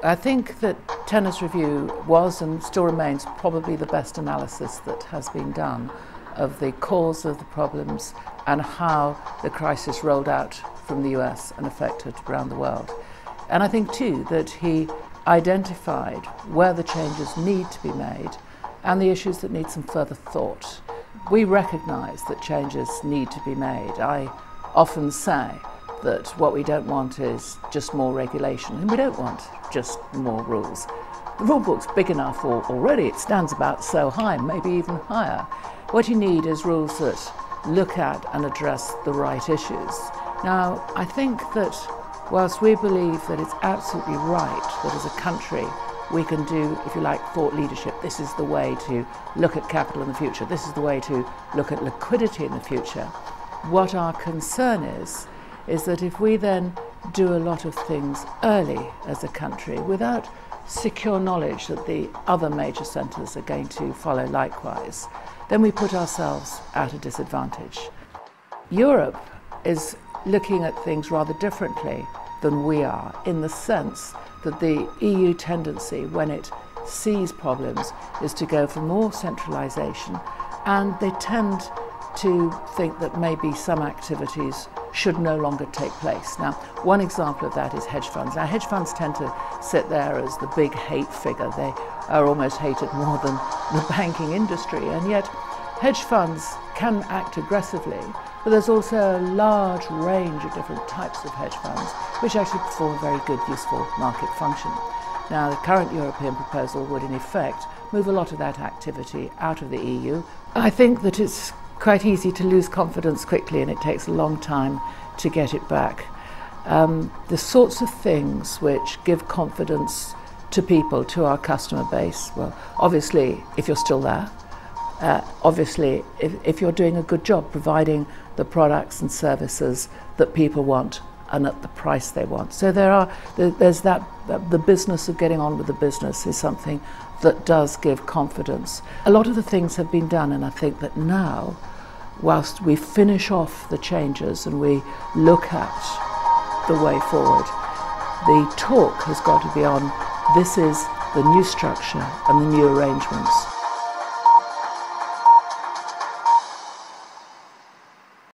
I think that Tennis Review was and still remains probably the best analysis that has been done of the cause of the problems and how the crisis rolled out from the US and affected around the world. And I think too that he identified where the changes need to be made and the issues that need some further thought. We recognise that changes need to be made. I often say that what we don't want is just more regulation, and we don't want just more rules. The rule book's big enough already, it stands about so high, maybe even higher. What you need is rules that look at and address the right issues. Now, I think that whilst we believe that it's absolutely right that as a country we can do, if you like, thought leadership, this is the way to look at capital in the future, this is the way to look at liquidity in the future, what our concern is that if we then do a lot of things early as a country without secure knowledge that the other major centres are going to follow likewise, then we put ourselves at a disadvantage. Europe is looking at things rather differently than we are, in the sense that the EU tendency, when it sees problems, is to go for more centralisation, and they tend to think that maybe some activities should no longer take place. Now, one example of that is hedge funds. Now, hedge funds tend to sit there as the big hate figure. They are almost hated more than the banking industry, and yet hedge funds can act aggressively, but there's also a large range of different types of hedge funds which actually perform a very good, useful market function. Now, the current European proposal would in effect move a lot of that activity out of the EU. I think that it's quite easy to lose confidence quickly, and it takes a long time to get it back. The sorts of things which give confidence to people, to our customer base, well, obviously if you're still there, obviously if you're doing a good job providing the products and services that people want and at the price they want. So there's that, the business of getting on with the business is something that does give confidence. A lot of the things have been done, and I think that now, whilst we finish off the changes and we look at the way forward, the talk has got to be on, this is the new structure and the new arrangements.